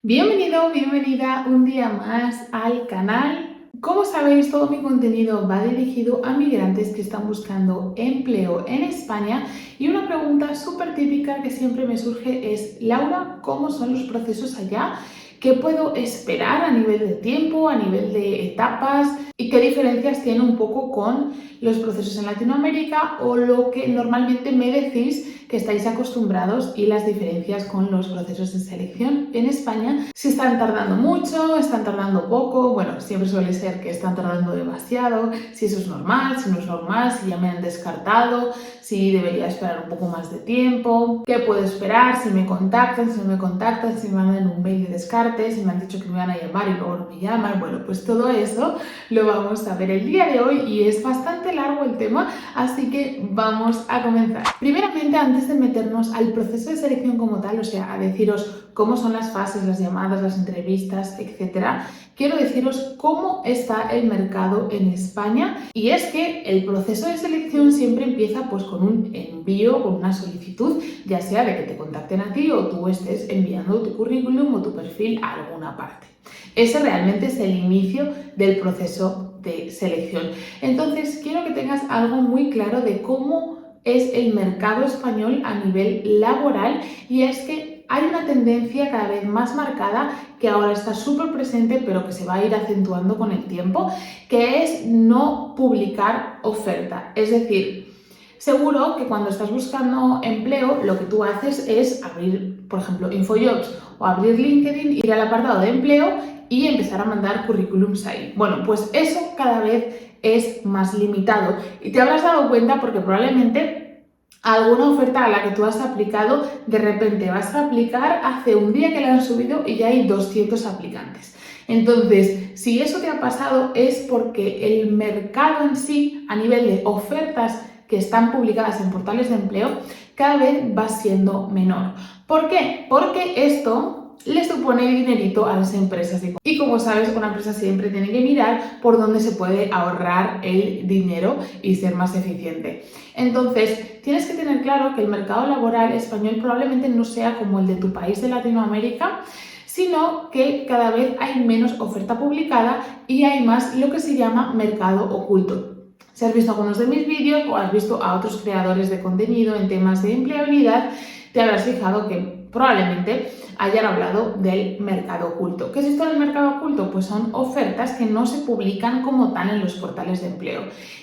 Bienvenido, bienvenida un día más al canal. Como sabéis, todo mi contenido va dirigido a migrantes que están buscando empleo en España y una pregunta súper típica que siempre me surge es: Laura, ¿cómo son los procesos allá? ¿Qué puedo esperar a nivel de tiempo, a nivel de etapas? ¿Y qué diferencias tiene un poco con los procesos en Latinoamérica o lo que normalmente me decís que estáis acostumbrados y las diferencias con los procesos de selección en España? Si están tardando mucho, están tardando poco, bueno, siempre suele ser que están tardando demasiado, si eso es normal, si no es normal, si ya me han descartado, si debería esperar un poco más de tiempo, qué puedo esperar, si me contactan, si no me contactan, si me mandan un mail de descarte, si me han dicho que me van a llamar y luego no me llaman. Bueno, pues todo eso lo vamos a ver el día de hoy y es bastante largo el tema, así que vamos a comenzar. Primeramente, antes de meternos al proceso de selección como tal, o sea, a deciros cómo son las fases, las llamadas, las entrevistas, etcétera, quiero deciros cómo está el mercado en España. Y es que el proceso de selección siempre empieza pues con un envío, con una solicitud, ya sea de que te contacten a ti o tú estés enviando tu currículum o tu perfil a alguna parte. Ese realmente es el inicio del proceso de selección. Entonces, quiero que tengas algo muy claro de cómo es el mercado español a nivel laboral, y es que hay una tendencia cada vez más marcada que ahora está súper presente pero que se va a ir acentuando con el tiempo, que es no publicar oferta. Es decir, seguro que cuando estás buscando empleo lo que tú haces es abrir, por ejemplo, InfoJobs o abrir LinkedIn, ir al apartado de empleo y empezar a mandar currículums ahí. Bueno, pues eso cada vez es más limitado y te habrás dado cuenta porque probablemente alguna oferta a la que tú has aplicado, de repente vas a aplicar, hace un día que la han subido y ya hay 200 aplicantes. Entonces, si eso te ha pasado es porque el mercado en sí, a nivel de ofertas que están publicadas en portales de empleo, cada vez va siendo menor. ¿Por qué? Porque esto le supone dinerito a las empresas. Y como sabes, una empresa siempre tiene que mirar por dónde se puede ahorrar el dinero y ser más eficiente. Entonces, tienes que tener claro que el mercado laboral español probablemente no sea como el de tu país de Latinoamérica, sino que cada vez hay menos oferta publicada y hay más lo que se llama mercado oculto. Si has visto algunos de mis vídeos o has visto a otros creadores de contenido en temas de empleabilidad, te habrás fijado que probablemente hayan hablado del mercado oculto. ¿Qué es esto del mercado oculto? Pues son ofertas que no se publican como tal en los portales de empleo.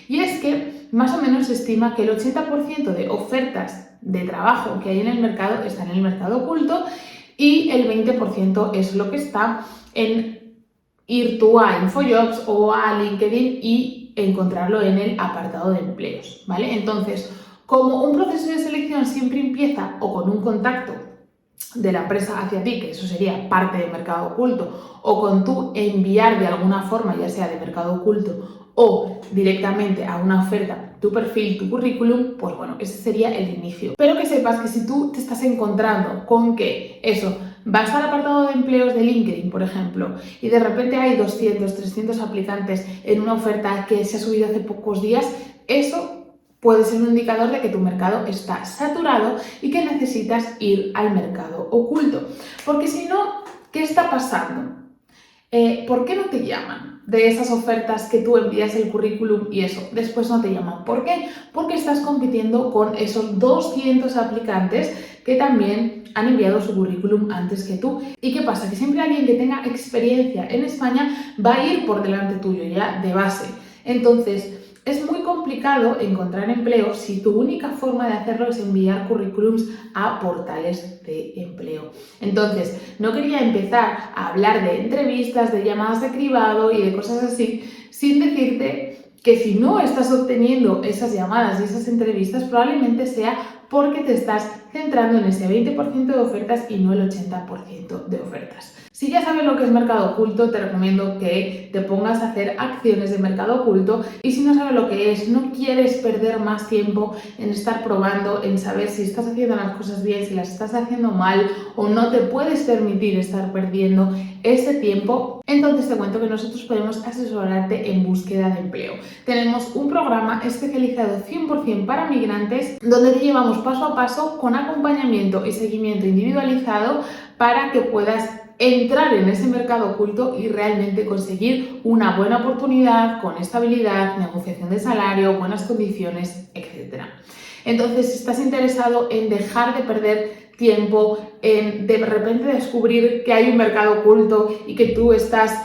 Y es que más o menos se estima que el 80% de ofertas de trabajo que hay en el mercado están en el mercado oculto y el 20% es lo que está en ir tú a InfoJobs o a LinkedIn y encontrarlo en el apartado de empleos, ¿vale? Entonces, como un proceso de selección siempre empieza o con un contacto de la empresa hacia ti, que eso sería parte del mercado oculto, o con tú enviar de alguna forma, ya sea de mercado oculto o directamente a una oferta, tu perfil, tu currículum, pues bueno, ese sería el inicio. Pero que sepas que si tú te estás encontrando con que eso, vas al apartado de empleos de LinkedIn, por ejemplo, y de repente hay 200, 300 aplicantes en una oferta que se ha subido hace pocos días, eso puede ser un indicador de que tu mercado está saturado y que necesitas ir al mercado oculto. Porque si no, ¿qué está pasando? ¿Por qué no te llaman de esas ofertas que tú envías el currículum y eso? Después no te llaman. ¿Por qué? Porque estás compitiendo con esos 200 aplicantes que también han enviado su currículum antes que tú. ¿Y qué pasa? Que siempre alguien que tenga experiencia en España va a ir por delante tuyo ya de base. Entonces, es muy complicado encontrar empleo si tu única forma de hacerlo es enviar currículums a portales de empleo. Entonces, no quería empezar a hablar de entrevistas, de llamadas de cribado y de cosas así, sin decirte que si no estás obteniendo esas llamadas y esas entrevistas, probablemente sea porque te estás centrando en ese 20% de ofertas y no el 80% de ofertas. Si ya sabes lo que es mercado oculto, te recomiendo que te pongas a hacer acciones de mercado oculto, y si no sabes lo que es, no quieres perder más tiempo en estar probando, en saber si estás haciendo las cosas bien, si las estás haciendo mal o no te puedes permitir estar perdiendo ese tiempo, entonces te cuento que nosotros podemos asesorarte en búsqueda de empleo. Tenemos un programa especializado 100% para migrantes donde te llevamos paso a paso con acompañamiento y seguimiento individualizado para que puedas entrar en ese mercado oculto y realmente conseguir una buena oportunidad con estabilidad, negociación de salario, buenas condiciones, etc. Entonces, si estás interesado en dejar de perder tiempo, en de repente descubrir que hay un mercado oculto y que tú estás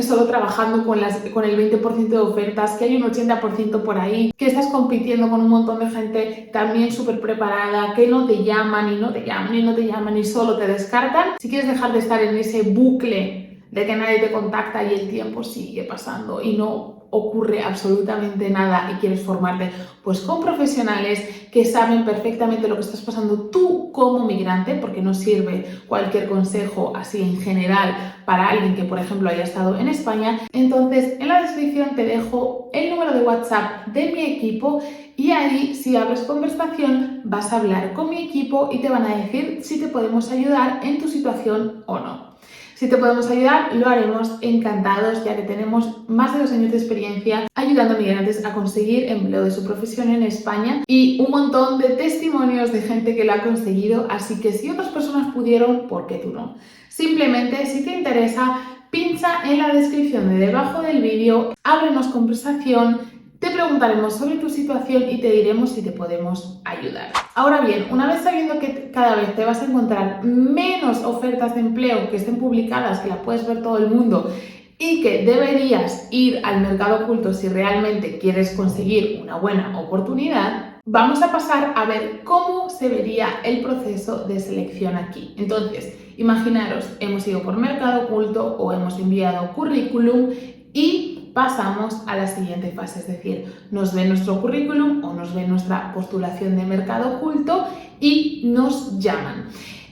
solo trabajando con el 20% de ofertas, que hay un 80% por ahí, que estás compitiendo con un montón de gente también súper preparada, que no te llaman y no te llaman y no te llaman y solo te descartan. Si quieres dejar de estar en ese bucle de que nadie te contacta y el tiempo sigue pasando y no ocurre absolutamente nada y quieres formarte, pues con profesionales que saben perfectamente lo que estás pasando tú como migrante, porque no sirve cualquier consejo así en general para alguien que, por ejemplo, haya estado en España. Entonces, en la descripción te dejo el número de WhatsApp de mi equipo y ahí, si abres conversación, vas a hablar con mi equipo y te van a decir si te podemos ayudar en tu situación o no. Si te podemos ayudar, lo haremos encantados, ya que tenemos más de 2 años de experiencia ayudando a migrantes a conseguir empleo de su profesión en España y un montón de testimonios de gente que lo ha conseguido, así que si otras personas pudieron, ¿por qué tú no? Simplemente, si te interesa, pincha en la descripción de debajo del vídeo, ábrenos conversación, te preguntaremos sobre tu situación y te diremos si te podemos ayudar. Ahora bien, una vez sabiendo que cada vez te vas a encontrar menos ofertas de empleo que estén publicadas, que las puedes ver todo el mundo y que deberías ir al mercado oculto si realmente quieres conseguir una buena oportunidad, vamos a pasar a ver cómo se vería el proceso de selección aquí. Entonces, imaginaros, hemos ido por mercado oculto o hemos enviado currículum y pasamos a la siguiente fase, es decir, nos ven nuestro currículum o nos ven nuestra postulación de mercado oculto y nos llaman.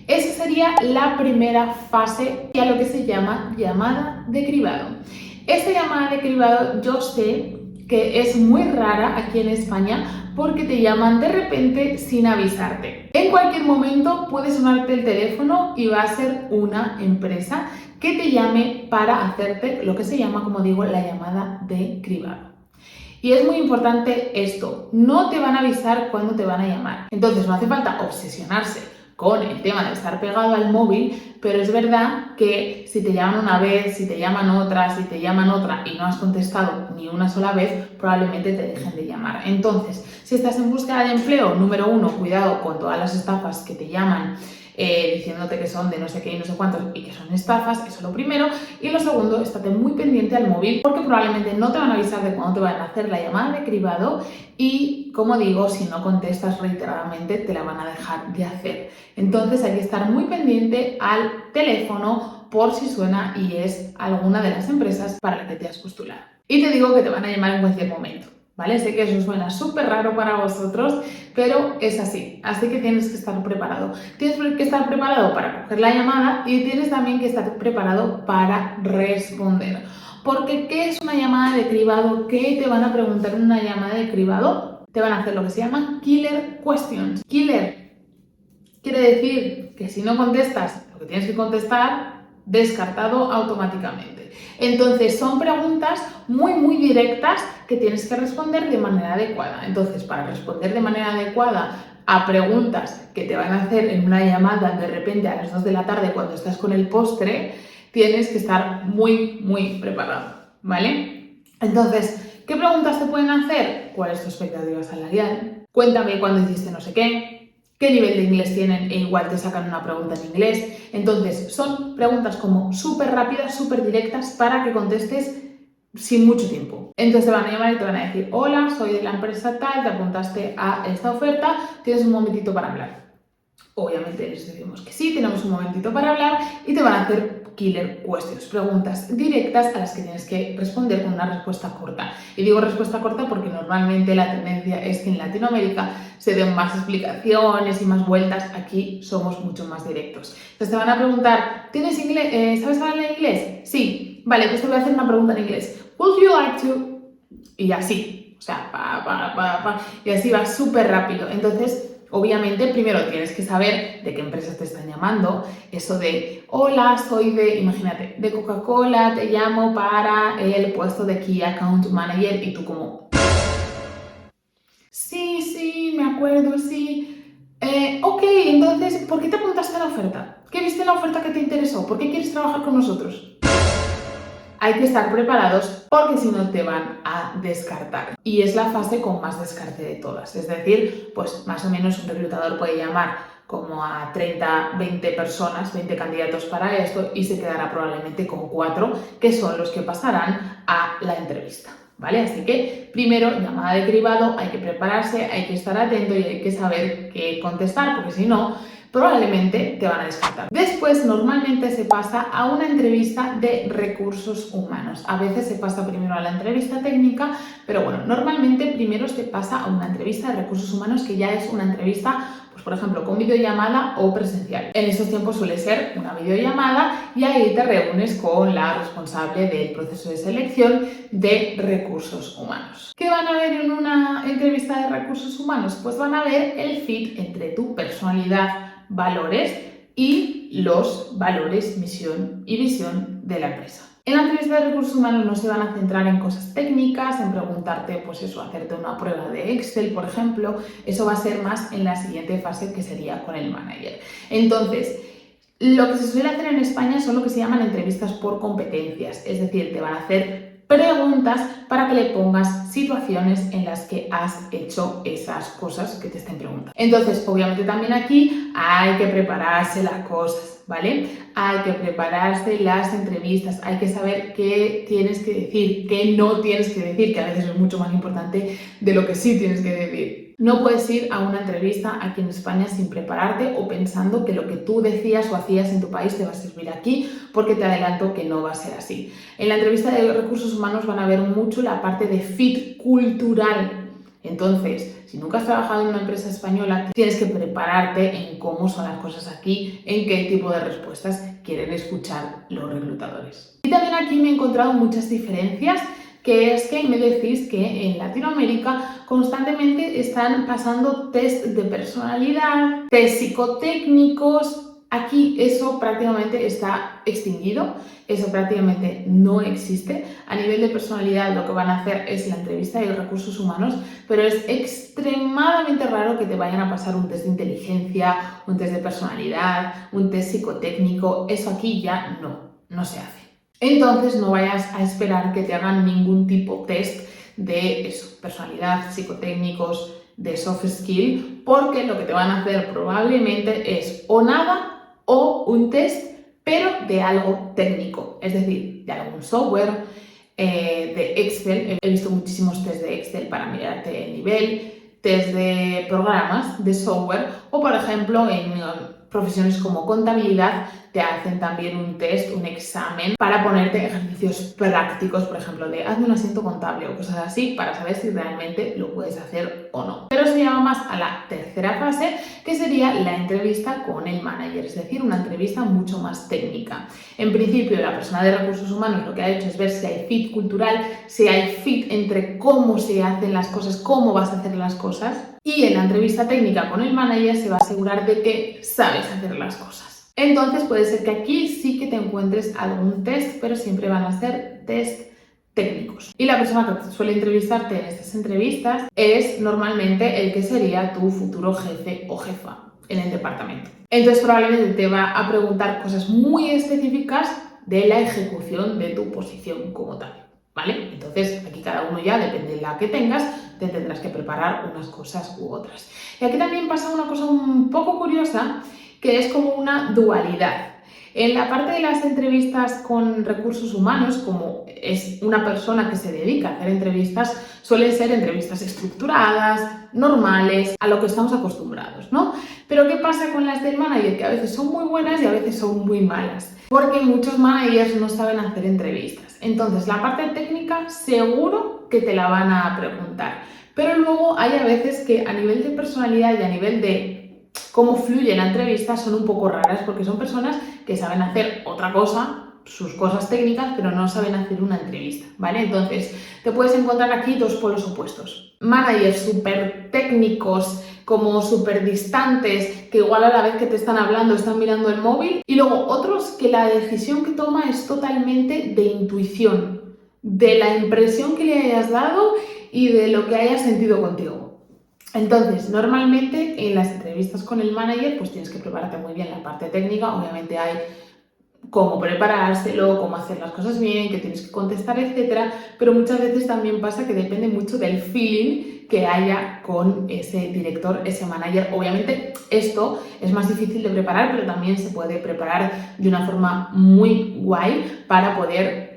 Esa sería la primera fase, y a lo que se llama llamada de cribado. Esta llamada de cribado yo sé que es muy rara aquí en España porque te llaman de repente sin avisarte. En cualquier momento puede sonarte el teléfono y va a ser una empresa que te llame para hacerte lo que se llama, como digo, la llamada de cribado. Y es muy importante esto, no te van a avisar cuándo te van a llamar. Entonces no hace falta obsesionarse con el tema de estar pegado al móvil, pero es verdad que si te llaman una vez, si te llaman otra, si te llaman otra y no has contestado ni una sola vez, probablemente te dejen de llamar. Entonces, si estás en búsqueda de empleo, número 1, cuidado con todas las estafas que te llaman diciéndote que son de no sé qué y no sé cuántos y que son estafas, eso es lo primero. Y lo segundo, estate muy pendiente al móvil porque probablemente no te van a avisar de cuándo te van a hacer la llamada de cribado y, como digo, si no contestas reiteradamente te la van a dejar de hacer. Entonces hay que estar muy pendiente al teléfono por si suena y es alguna de las empresas para la que te has postulado. Y te digo que te van a llamar en cualquier momento, ¿vale? Sé que eso suena súper raro para vosotros, pero es así que tienes que estar preparado. Tienes que estar preparado para coger la llamada y tienes también que estar preparado para responder. Porque, ¿qué es una llamada de cribado? ¿Qué te van a preguntar en una llamada de cribado? Te van a hacer lo que se llama killer questions. Killer quiere decir que si no contestas lo que tienes que contestar, descartado automáticamente. Entonces son preguntas muy directas que tienes que responder de manera adecuada. Entonces, para responder de manera adecuada a preguntas que te van a hacer en una llamada de repente a las 2 de la tarde cuando estás con el postre, tienes que estar muy preparado, ¿vale? Entonces, ¿qué preguntas te pueden hacer? ¿Cuál es tu expectativa salarial? Cuéntame cuándo hiciste no sé qué nivel de inglés tienen e igual te sacan una pregunta en inglés. Entonces, son preguntas como súper rápidas, súper directas para que contestes sin mucho tiempo. Entonces te van a llamar y te van a decir: hola, soy de la empresa tal, te apuntaste a esta oferta, tienes un momentito para hablar. Obviamente les decimos que sí, tenemos un momentito para hablar y te van a hacer killer questions, preguntas directas a las que tienes que responder con una respuesta corta. Y digo respuesta corta porque normalmente la tendencia es que en Latinoamérica se den más explicaciones y más vueltas. Aquí somos mucho más directos. Entonces te van a preguntar: ¿tienes inglés? ¿Sabes hablar inglés? Sí. Vale, pues te voy a hacer una pregunta en inglés. Would you like to? Y así, o sea, y así va súper rápido. Entonces, obviamente, primero tienes que saber de qué empresas te están llamando. Eso de: hola, soy de, imagínate, de Coca-Cola, te llamo para el puesto de Key Account Manager. Y tú como: sí, me acuerdo, sí. Ok, entonces, ¿por qué te apuntaste a la oferta? ¿Qué viste en la oferta que te interesó? ¿Por qué quieres trabajar con nosotros? Hay que estar preparados porque si no te van a descartar. Y es la fase con más descarte de todas. Es decir, pues más o menos un reclutador puede llamar como a 30, 20 personas, 20 candidatos para esto y se quedará probablemente con 4 que son los que pasarán a la entrevista. ¿Vale? Así que primero, llamada de cribado, hay que prepararse, hay que estar atento y hay que saber qué contestar, porque si no, probablemente te van a descartar. Después, normalmente se pasa a una entrevista de recursos humanos. A veces se pasa primero a la entrevista técnica, pero bueno, normalmente primero se pasa a una entrevista de recursos humanos, que ya es una entrevista, pues por ejemplo, con videollamada o presencial. En estos tiempos suele ser una videollamada y ahí te reúnes con la responsable del proceso de selección de recursos humanos. ¿Qué van a ver en una entrevista de recursos humanos? Pues van a ver el fit entre tu personalidad, valores y los valores, misión y visión de la empresa. En la entrevista de recursos humanos no se van a centrar en cosas técnicas, en preguntarte, pues eso, hacerte una prueba de Excel, por ejemplo. Eso va a ser más en la siguiente fase, que sería con el manager. Entonces, lo que se suele hacer en España son lo que se llaman entrevistas por competencias, es decir, te van a hacer preguntas para que le pongas situaciones en las que has hecho esas cosas que te estén preguntando. Entonces, obviamente también aquí hay que prepararse las cosas, ¿vale? Hay que prepararse las entrevistas, hay que saber qué tienes que decir, qué no tienes que decir, que a veces es mucho más importante de lo que sí tienes que decir. No puedes ir a una entrevista aquí en España sin prepararte o pensando que lo que tú decías o hacías en tu país te va a servir aquí, porque te adelanto que no va a ser así. En la entrevista de recursos humanos van a ver mucho la parte de fit cultural. Entonces, si nunca has trabajado en una empresa española, tienes que prepararte en cómo son las cosas aquí, en qué tipo de respuestas quieren escuchar los reclutadores. Y también aquí me he encontrado muchas diferencias, que es que me decís que en Latinoamérica constantemente están pasando test de personalidad, test psicotécnicos. Aquí eso prácticamente está extinguido, eso prácticamente no existe. A nivel de personalidad lo que van a hacer es la entrevista de recursos humanos, pero es extremadamente raro que te vayan a pasar un test de inteligencia, un test de personalidad, un test psicotécnico. Eso aquí ya no se hace. Entonces no vayas a esperar que te hagan ningún tipo de test de eso, personalidad, psicotécnicos, de soft skill, porque lo que te van a hacer probablemente es o nada o un test, pero de algo técnico, es decir, de algún software, de Excel. He visto muchísimos test de Excel para mirarte el nivel, test de programas, de software, o por ejemplo en profesiones como contabilidad te hacen también un test, un examen para ponerte ejercicios prácticos, por ejemplo, de hazme un asiento contable o cosas así, para saber si realmente lo puedes hacer o no. Pero se llama más a la tercera fase, que sería la entrevista con el manager, es decir, una entrevista mucho más técnica. En principio, la persona de recursos humanos lo que ha hecho es ver si hay fit cultural, si hay fit entre cómo se hacen las cosas, cómo vas a hacer las cosas. Y en la entrevista técnica con el manager se va a asegurar de que sabes hacer las cosas. Entonces puede ser que aquí sí que te encuentres algún test, pero siempre van a ser test técnicos. Y la persona que suele entrevistarte en estas entrevistas es normalmente el que sería tu futuro jefe o jefa en el departamento. Entonces probablemente te va a preguntar cosas muy específicas de la ejecución de tu posición como tal, ¿vale? Entonces aquí cada uno ya, depende de la que tengas, te tendrás que preparar unas cosas u otras. Y aquí también pasa una cosa un poco curiosa, que es como una dualidad. En la parte de las entrevistas con recursos humanos, como es una persona que se dedica a hacer entrevistas, suelen ser entrevistas estructuradas, normales, a lo que estamos acostumbrados, ¿no? Pero ¿qué pasa con las del manager? Que a veces son muy buenas y a veces son muy malas, porque muchos managers no saben hacer entrevistas. Entonces, la parte técnica seguro que te la van a preguntar, pero luego hay a veces que a nivel de personalidad y a nivel de cómo fluye la entrevista son un poco raras, porque son personas que saben hacer otra cosa, sus cosas técnicas, pero no saben hacer una entrevista, ¿vale? Entonces, te puedes encontrar aquí dos polos opuestos. Managers súper técnicos, como súper distantes, que igual a la vez que te están hablando están mirando el móvil, y luego otros que la decisión que toma es totalmente de intuición, de la impresión que le hayas dado y de lo que hayas sentido contigo. Entonces, normalmente en las entrevistas con el manager, pues tienes que prepararte muy bien la parte técnica. Obviamente hay cómo preparárselo, cómo hacer las cosas bien, que tienes que contestar, etcétera, pero muchas veces también pasa que depende mucho del feeling que haya con ese director, ese manager. Obviamente esto es más difícil de preparar, pero también se puede preparar de una forma muy guay para poder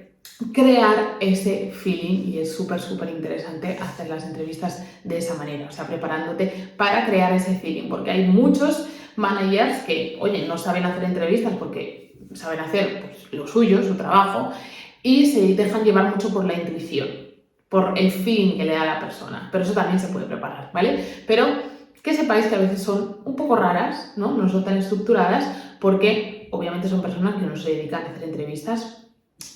crear ese feeling, y es súper interesante hacer las entrevistas de esa manera, o sea, preparándote para crear ese feeling, porque hay muchos managers que, oye, no saben hacer entrevistas porque saben hacer pues, lo suyo, su trabajo, y se dejan llevar mucho por la intuición, por el feeling que le da a la persona, pero eso también se puede preparar, ¿vale? Pero que sepáis que a veces son un poco raras, ¿no? No son tan estructuradas porque obviamente son personas que no se dedican a hacer entrevistas,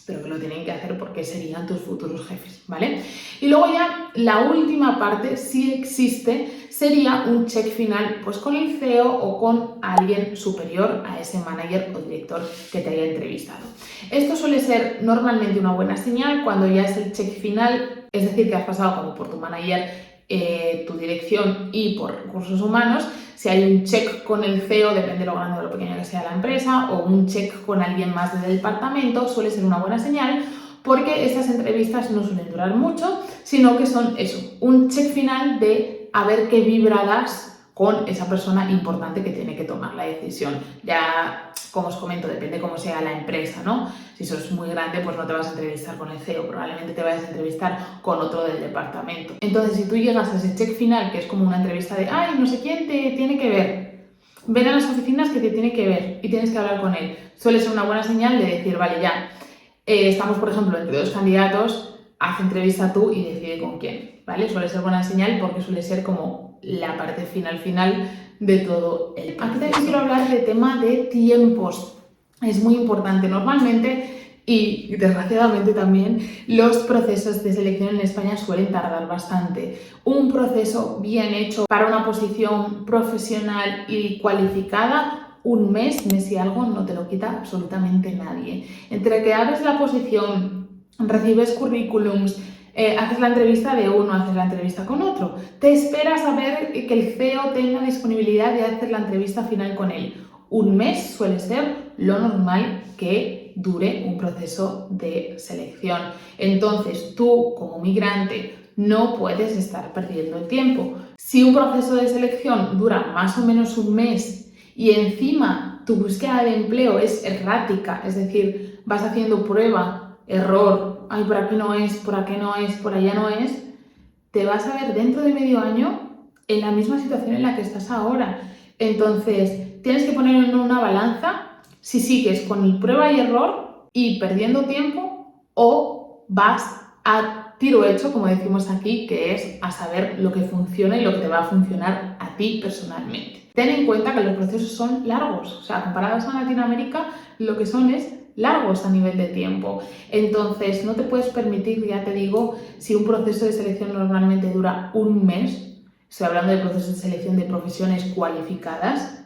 pero que lo tienen que hacer porque serían tus futuros jefes, ¿vale? Y luego ya la última parte, si existe, sería un check final pues con el CEO o con alguien superior a ese manager o director que te haya entrevistado. Esto suele ser normalmente una buena señal cuando ya es el check final, es decir, que has pasado como por tu manager, tu dirección y por recursos humanos. Si hay un check con el CEO, depende de lo grande o lo pequeña que sea la empresa, o un check con alguien más del departamento, suele ser una buena señal, porque estas entrevistas no suelen durar mucho, sino que son eso, un check final de a ver qué vibra das con esa persona importante que tiene que tomar la decisión. Ya, como os comento, depende cómo sea la empresa, ¿no? Si sos muy grande, pues no te vas a entrevistar con el CEO, probablemente te vayas a entrevistar con otro del departamento. Entonces, si tú llegas a ese check final, que es como una entrevista de, ay, no sé quién te tiene que ver, ven a las oficinas que te tiene que ver y tienes que hablar con él, suele ser una buena señal de decir, vale, ya, estamos, por ejemplo, entre dos candidatos, haz entrevista tú y decide con quién, ¿vale? Suele ser buena señal porque suele ser como la parte final de todo el proceso. Aquí también quiero hablar de tema de tiempos. Es muy importante. Normalmente, y desgraciadamente también, los procesos de selección en España suelen tardar bastante. Un proceso bien hecho para una posición profesional y cualificada, un mes y algo, no te lo quita absolutamente nadie. Entre que abres la posición, recibes currículums, haces la entrevista de uno, haces la entrevista con otro, te esperas a ver que el CEO tenga disponibilidad de hacer la entrevista final con él. Un mes suele ser lo normal que dure un proceso de selección. Entonces, tú como migrante no puedes estar perdiendo el tiempo. Si un proceso de selección dura más o menos un mes y encima tu búsqueda de empleo es errática, es decir, vas haciendo prueba, error, ay, por aquí no es, por aquí no es, por allá no es, te vas a ver dentro de medio año en la misma situación en la que estás ahora. Entonces, tienes que poner en una balanza si sigues con el prueba y error y perdiendo tiempo, o vas a tiro hecho, como decimos aquí, que es a saber lo que funciona y lo que te va a funcionar a ti personalmente. Ten en cuenta que los procesos son largos, o sea, comparados a Latinoamérica, lo que son es largos a nivel de tiempo. Entonces, no te puedes permitir, ya te digo, si un proceso de selección normalmente dura un mes, estoy hablando de procesos de selección de profesiones cualificadas,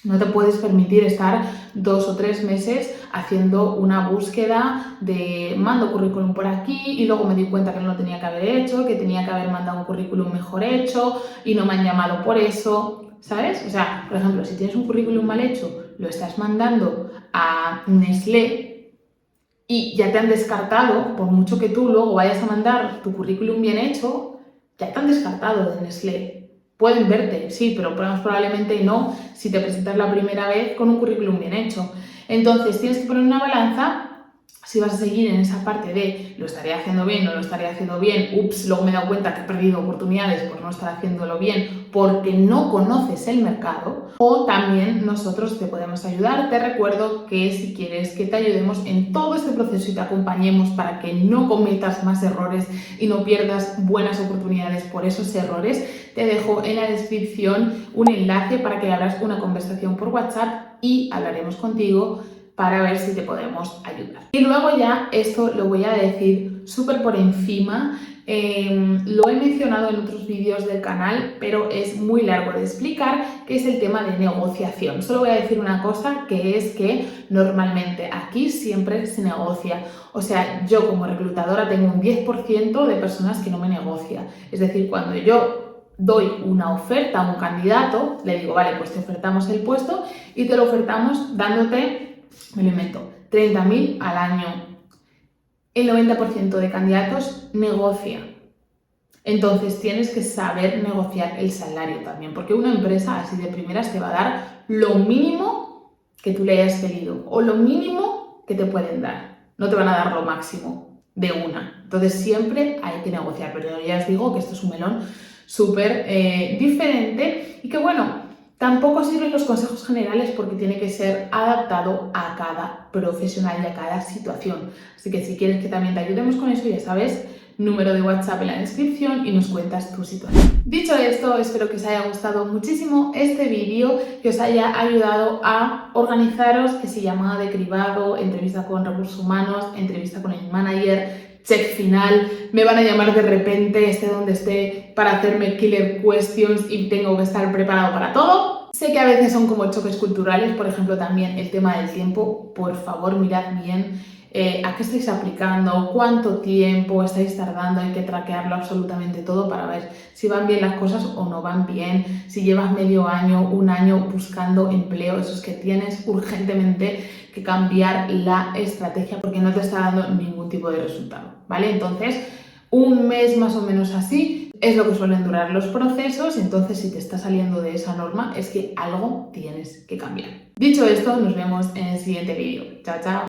no te puedes permitir estar 2 o 3 meses haciendo una búsqueda de mando currículum por aquí y luego me di cuenta que no lo tenía que haber hecho, que tenía que haber mandado un currículum mejor hecho y no me han llamado por eso. ¿Sabes? O sea, por ejemplo, si tienes un currículum mal hecho, lo estás mandando a Nestlé y ya te han descartado, por mucho que tú luego vayas a mandar tu currículum bien hecho, ya te han descartado de Nestlé. Pueden verte, sí, pero probablemente no si te presentas la primera vez con un currículum bien hecho. Entonces, tienes que poner una balanza si vas a seguir en esa parte de lo estaré haciendo bien, no lo estaré haciendo bien, ups, luego me he dado cuenta que he perdido oportunidades por no estar haciéndolo bien porque no conoces el mercado, o también nosotros te podemos ayudar. Te recuerdo que si quieres que te ayudemos en todo este proceso y te acompañemos para que no cometas más errores y no pierdas buenas oportunidades por esos errores, te dejo en la descripción un enlace para que abras una conversación por WhatsApp y hablaremos contigo para ver si te podemos ayudar. Y luego ya esto lo voy a decir súper por encima, lo he mencionado en otros vídeos del canal, pero es muy largo de explicar, que es el tema de negociación. Solo voy a decir una cosa, que es que normalmente aquí siempre se negocia. O sea, yo como reclutadora tengo un 10% de personas que no me negocia. Es decir, cuando yo doy una oferta a un candidato, le digo, vale, pues te ofertamos el puesto y te lo ofertamos dándote, me lo invento, 30.000 al año. El 90% de candidatos negocia. Entonces tienes que saber negociar el salario también, porque una empresa así de primeras te va a dar lo mínimo que tú le hayas pedido o lo mínimo que te pueden dar. No te van a dar lo máximo de una. Entonces siempre hay que negociar, pero ya os digo que esto es un melón súper diferente y que bueno, tampoco sirven los consejos generales porque tiene que ser adaptado a cada profesional y a cada situación. Así que si quieres que también te ayudemos con eso, ya sabes, número de WhatsApp en la descripción y nos cuentas tu situación. Dicho esto, espero que os haya gustado muchísimo este vídeo, que os haya ayudado a organizaros, que si llamada de cribado, entrevista con recursos humanos, entrevista con el manager, check final, me van a llamar de repente, esté donde esté, para hacerme killer questions y tengo que estar preparado para todo. Sé que a veces son como choques culturales, por ejemplo también el tema del tiempo, por favor mirad bien a qué estáis aplicando, cuánto tiempo estáis tardando, hay que traquearlo absolutamente todo para ver si van bien las cosas o no van bien, si llevas medio año, un año buscando empleo, eso es que tienes urgentemente que cambiar la estrategia porque no te está dando ningún tipo de resultado, ¿vale? Entonces, un mes más o menos así es lo que suelen durar los procesos, entonces si te está saliendo de esa norma es que algo tienes que cambiar. Dicho esto, nos vemos en el siguiente vídeo. Chao, chao.